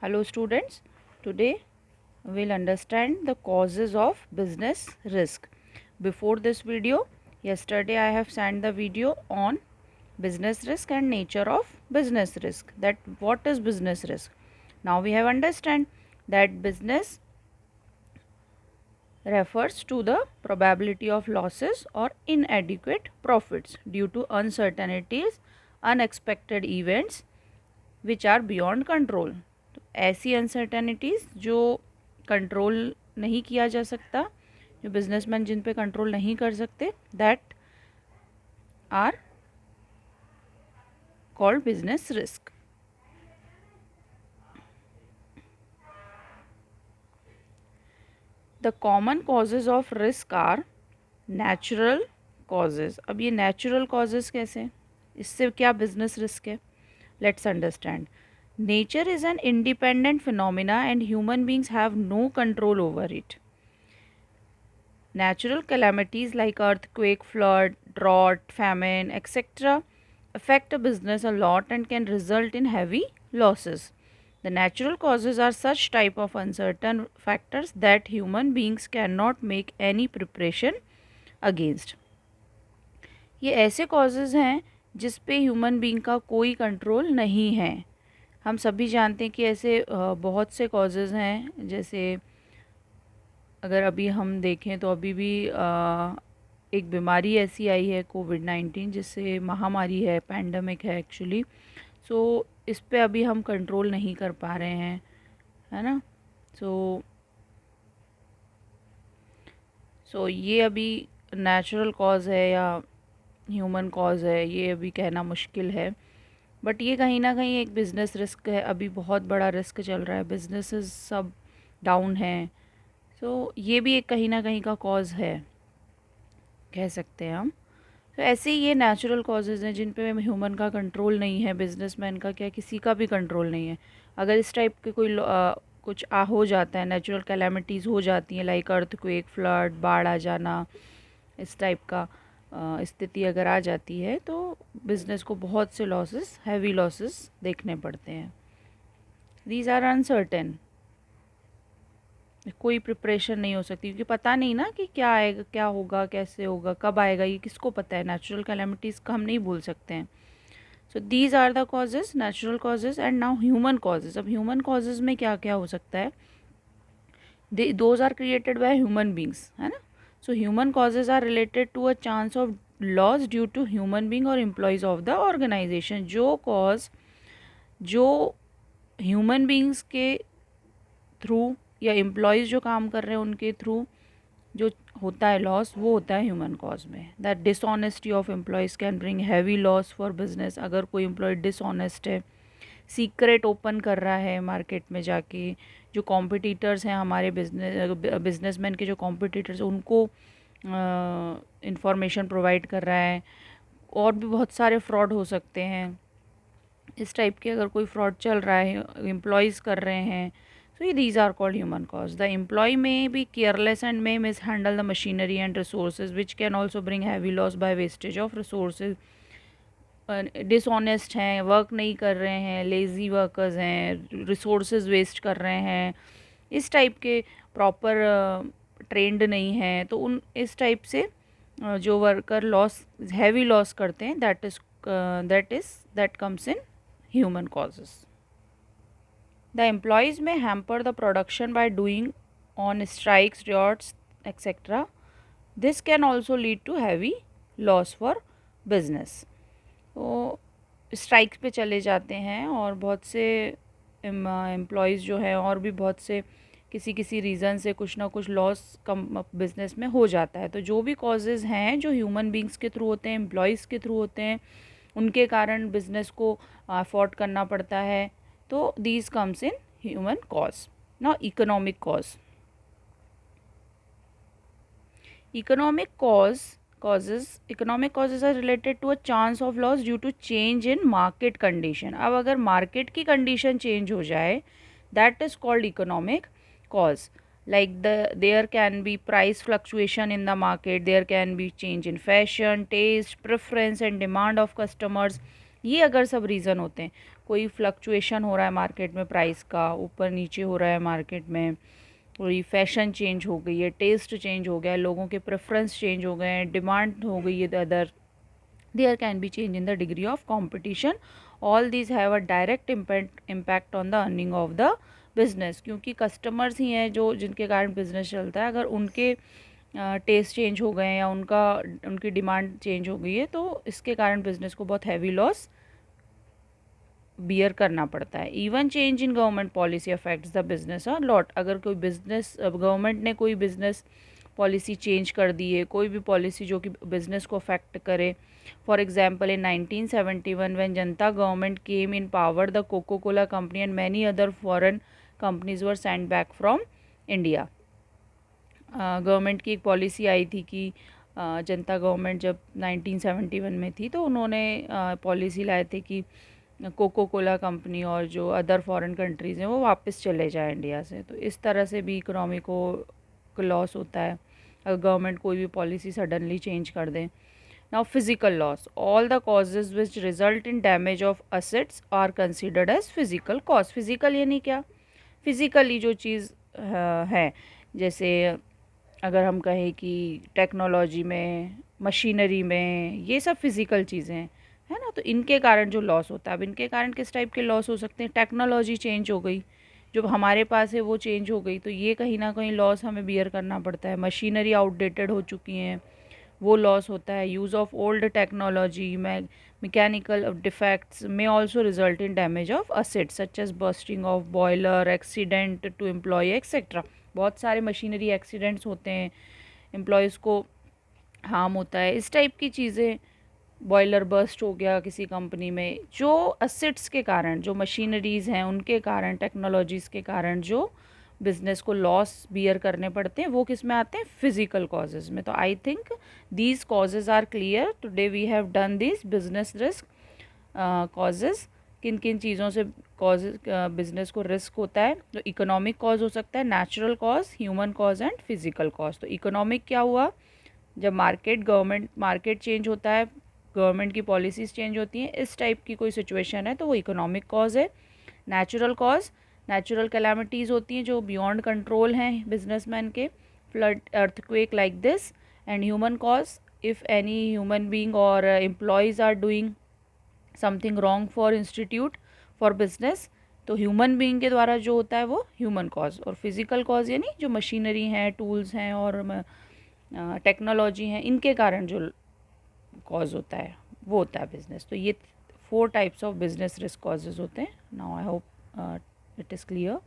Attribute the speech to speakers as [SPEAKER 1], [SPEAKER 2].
[SPEAKER 1] Hello students, today we'll understand the causes of business risk. Before this video, yesterday I have sent the video on business risk and nature of business risk. That what is business risk? Now we have understand that business refers to the probability of losses or inadequate profits due to uncertainties, unexpected events which are beyond control. ऐसी uncertainties जो control नहीं किया जा सकता, जो businessman जिन पे control नहीं कर सकते, that are called business risk. The common causes of risk are natural causes. अब ये नेचुरल कॉजेज कैसे, इससे क्या बिजनेस रिस्क है? Let's understand. Nature is an independent phenomena and human beings have no control over it. Natural calamities like earthquake, flood, drought, famine, etc. affect a business a lot and can result in heavy losses. The natural causes are such type of uncertain factors that human beings cannot make any preparation against. ये ऐसे causes हैं जिस पे human being का कोई control नहीं है. हम सभी जानते हैं कि ऐसे बहुत से कॉजेज़ हैं. जैसे अगर अभी हम देखें तो अभी भी एक बीमारी ऐसी आई है कोविड-19, जिससे महामारी है, पैंडमिक है एक्चुअली. सो इस पे अभी हम कंट्रोल नहीं कर पा रहे हैं, है ना. सो ये अभी नेचुरल कॉज है या ह्यूमन कॉज है, ये अभी कहना मुश्किल है. बट ये कहीं ना कहीं एक बिज़नेस रिस्क है. अभी बहुत बड़ा रिस्क चल रहा है, बिजनेसेस सब डाउन हैं. सो ये भी एक कहीं ना कहीं का कॉज है, कह सकते हैं हम. तो ऐसे ही ये नेचुरल कॉजेज़ हैं जिन पे ह्यूमन का कंट्रोल नहीं है, बिजनेसमैन का क्या, किसी का भी कंट्रोल नहीं है. अगर इस टाइप के कोई कुछ हो जाता है, नेचुरल कैलामिटीज़ हो जाती हैं, लाइक अर्थक्वेक, फ्लड, बाढ़ आ जाना, इस टाइप का स्थिति अगर आ जाती है तो बिज़नेस को बहुत से लॉसेस, हैवी लॉसेस देखने पड़ते हैं. These are uncertain. कोई प्रिपरेशन नहीं हो सकती क्योंकि पता नहीं ना कि क्या आएगा, क्या होगा, कैसे होगा, कब आएगा, ये किसको पता है. नेचुरल कैलामिटीज़ का हम नहीं बोल सकते हैं. So these are the causes, natural causes. And now human causes. अब ह्यूमन कॉजेज़ में क्या क्या हो सकता है? Those are created by human beings, है ना. So human causes are related to a chance of loss due to human being और एम्प्लॉयज़ ऑफ द ऑर्गेनाइजेशन. जो कॉज जो ह्यूमन बींग्स के थ्रू या एम्प्लॉयज़ जो काम कर रहे हैं उनके थ्रू जो होता है लॉस, वो होता है ह्यूमन कॉज में. That dishonesty of employees can bring heavy loss for business. अगर कोई एम्प्लॉय डिसऑनेस्ट है, सीक्रेट ओपन कर रहा है मार्केट में जाके, जो कॉम्पिटिटर्स हैं हमारे बिजनेसमैन के, जो कॉम्पिटिटर्स उनको इंफॉर्मेशन प्रोवाइड कर रहा है. और भी बहुत सारे फ्रॉड हो सकते हैं. इस टाइप के अगर कोई फ्रॉड चल रहा है, एम्प्लॉयज़ कर रहे हैं, so these are called human cause. The employee may be careless and may mishandle the machinery and resources, which can also bring heavy loss by wastage of resources. Dishonest हैं, work नहीं कर रहे हैं, lazy workers हैं, resources waste कर रहे हैं, इस टाइप के प्रॉपर ट्रेंड नहीं हैं, तो उन इस टाइप से जो वर्कर लॉस, हैवी लॉस करते हैं, that comes in human causes. The employees may hamper the production by doing on strikes, riots, etc. This can also lead to heavy loss for business. तो strikes पे चले जाते हैं और बहुत से एम्प्लॉयज़ जो हैं, और भी बहुत से किसी किसी रीज़न से कुछ ना कुछ लॉस कम बिज़नेस में हो जाता है. तो जो भी कॉजेज़ हैं जो ह्यूमन बींग्स के थ्रू होते हैं, एम्प्लॉयज़ के थ्रू होते हैं, उनके कारण बिज़नेस को अफोर्ड करना पड़ता है. तो these comes in human cause. Now economic cause. Economic causes are related to a chance of loss due to change in market condition. अब अगर market की condition change हो जाए, that is called economic cause. Like there can be price fluctuation in the market, there can be change in fashion, taste, preference and demand of customers. ये अगर सब reason होते हैं, कोई फ्लक्चुएशन हो रहा है मार्केट में, प्राइस का ऊपर नीचे हो रहा है मार्केट में, कोई फैशन चेंज हो गई है, टेस्ट चेंज हो गया है, लोगों के प्रेफरेंस चेंज हो गए हैं, डिमांड हो गई है other, there can be change in the degree of competition. All these have a direct impact on the earning of the business, क्योंकि कस्टमर्स ही हैं जो जिनके कारण बिजनेस चलता है. अगर उनके टेस्ट चेंज हो गए हैं या उनकी डिमांड चेंज हो गई है तो इसके कारण बिजनेस को बहुत हैवी लॉस बियर करना पड़ता है. Even change in government policy affects the business a lot. अगर कोई बिजनेस, गवर्नमेंट ने कोई बिजनेस पॉलिसी चेंज कर दी है, कोई भी पॉलिसी जो कि बिजनेस को अफेक्ट करे. For example in 1971 when Janata government came in power, the Coca Cola company and many other foreign companies were send back from India. Government की एक पॉलिसी आई थी कि जनता गवर्नमेंट जब 1971 में थी तो उन्होंने पॉलिसी लाए थे कि कोको कोला कंपनी और जो अदर फॉरेन कंट्रीज़ हैं वो वापस चले जाएं इंडिया से. तो इस तरह से भी इकोनॉमी को लॉस होता है अगर गवर्नमेंट कोई भी पॉलिसी सडनली चेंज कर दें. Now physical loss. All the causes which result in damage of assets are considered as physical cause. Physical यानी क्या? फिजिकली जो चीज़ है, जैसे अगर हम कहें कि टेक्नोलॉजी में, मशीनरी में, ये सब फिज़िकल चीज़ें हैं, है ना. तो इनके कारण जो लॉस होता है, अब इनके कारण किस टाइप के लॉस हो सकते हैं? टेक्नोलॉजी चेंज हो गई, जो हमारे पास है वो चेंज हो गई, तो ये कहीं ना कहीं लॉस हमें बियर करना पड़ता है. मशीनरी आउटडेटेड हो चुकी हैं, वो लॉस होता है. Use of old technology, mechanical defects में also result in damage of assets such as bursting of boiler, accident to employ etcetera. बहुत सारे मशीनरी एक्सीडेंट्स होते हैं, एम्प्लॉयज़ को हार्म होता है. इस टाइप की चीज़ें, बॉयलर बर्स्ट हो गया किसी कंपनी में, जो असेट्स के कारण, जो मशीनरीज़ हैं उनके कारण, टेक्नोलॉजीज़ के कारण जो बिज़नेस को लॉस बियर करने पड़ते हैं, वो किस में आते हैं? फिजिकल कॉजेज़ में. तो I think these causes are clear. Today we have done this business risk causes. किन किन चीज़ों से कॉज बिजनेस को रिस्क होता है? तो इकोनॉमिक कॉज हो सकता है, natural cause, human cause and physical cause. तो इकोनॉमिक क्या हुआ? जब मार्केट चेंज होता है, गवर्नमेंट की पॉलिसीज़ चेंज होती हैं, इस टाइप की कोई सिचुएशन है तो वो इकोनॉमिक कॉज है. नेचुरल कॉज, नेचुरल कैलामिटीज़ होती हैं जो बियॉन्ड कंट्रोल हैं बिजनेसमैन के, flood, earthquake like this. And human cause, if any human being or employees are doing something wrong for institute, for business, तो ह्यूमन बीइंग के द्वारा जो होता है वो ह्यूमन कॉज. और फिजिकल कॉज यानी जो मशीनरी हैं, टूल्स हैं और टेक्नोलॉजी हैं, इनके कारण जो कॉज होता है वो होता है बिजनेस. तो ये 4 types of business risk causes होते हैं. Now I hope it is clear.